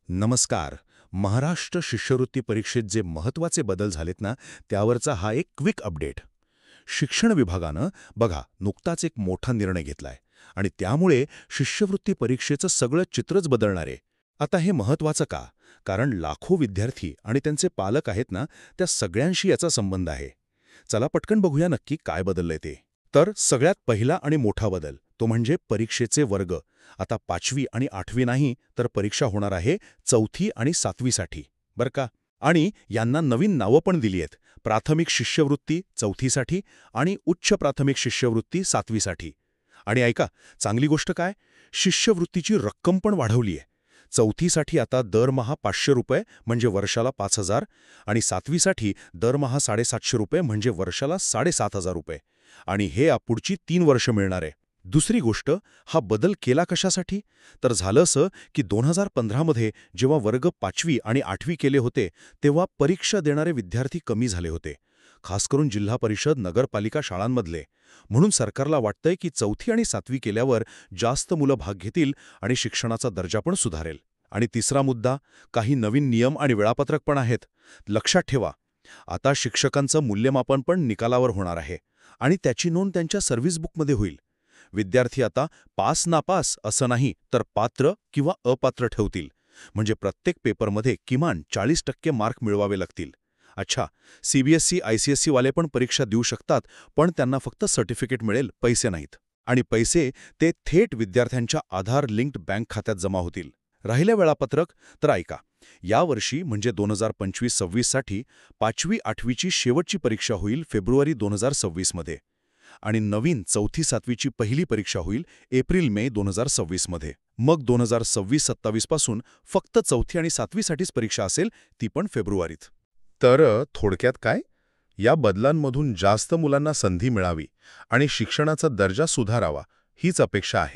नमस्कार. महाराष्ट्र शिष्यवृत्ती परीक्षेत जे महत्त्वाचे बदल झालेत ना, त्यावरचा हा एक क्विक अपडेट. शिक्षण विभागानं बघा नुकताच एक मोठा निर्णय घेतलाय आणि त्यामुळे शिष्यवृत्ती परीक्षेचं सगळं चित्रच बदलणार आहे. आता हे महत्त्वाचं का? कारण लाखो विद्यार्थी आणि त्यांचे पालक आहेत ना, त्या सगळ्यांशी याचा संबंध आहे. चला पटकन बघूया नक्की काय बदललंय ते. तर सगळ्यात पहिला आणि मोठा बदल तो म्हणजे परीक्षेचे वर्ग. आता 5वी आणि 8वी नाही तर परीक्षा होणार आहे 4थी आणि 7वीसाठी, बरं का? आणि यांना नवीन नावं पण दिली आहेत. प्राथमिक शिष्यवृत्ती 4थीसाठी आणि उच्च प्राथमिक शिष्यवृत्ती 7वीसाठी. आणि ऐका, चांगली गोष्ट काय? शिष्यवृत्तीची रक्कम पण वाढवली आहे. 4थीसाठी आता दरमहा ₹500 म्हणजे वर्षाला 5,000 आणि 7वीसाठी दरमहा ₹750 म्हणजे वर्षाला ₹7,500. आणि हे पुढची 3 वर्ष मिळणार आहे. दुसरी गोष्ट, हा बदल केला कशासाठी? तर झालं असं की 2015मध्ये जेव्हा वर्ग 5वी आणि 8वी केले होते, तेव्हा परीक्षा देणारे विद्यार्थी कमी झाले होते, खास करून जिल्हा परिषद नगरपालिका शाळांमधले. म्हणून सरकारला वाटतंय की 4थी आणि 7वी केल्यावर जास्त मुलं भाग घेतील आणि शिक्षणाचा दर्जा पण सुधारेल. आणि तिसरा मुद्दा, काही नवीन नियम आणि वेळापत्रक पण आहेत. लक्षात ठेवा, आता शिक्षकांचं मूल्यमापन पण निकालावर होणार आहे आणि त्याची नोंद त्यांच्या सर्व्हिस बुकमध्ये होईल. विद्यार्थी आता पास नापास असं नाही तर पात्र किंवा अपात्र ठेवतील. म्हणजे प्रत्येक पेपरमध्ये किमान 40% मार्क मिळवावे लागतील. अच्छा, सीबीएसई आयसीएसई वाले पण परीक्षा देऊ शकतात, पण त्यांना फक्त सर्टिफिकेट मिळेल, पैसे नाहीत. आणि पैसे ते थेट विद्यार्थ्यांच्या आधार लिंक्ड बँक खात्यात जमा होतील. राहिलं वेळापत्रक तर ऐका, यावर्षी म्हणजे 2025-26साठी 5वी-8वीची शेवटची परीक्षा होईल फेब्रुवारी 2026 मध्ये आणि नवीन 4थी-7वीची पहिली परीक्षा होईल एप्रिल-मे 2026 मध्ये. मग 2026-27 पासून फक्त 4थी आणि 7वीसाठीच परीक्षा असेल, ती पण फेब्रुवारीत. तर थोडक्यात काय? या बदलांमधून जास्त मुलांना संधी मिळावी आणि शिक्षणाचा दर्जा सुधारावा हीच अपेक्षा आहे.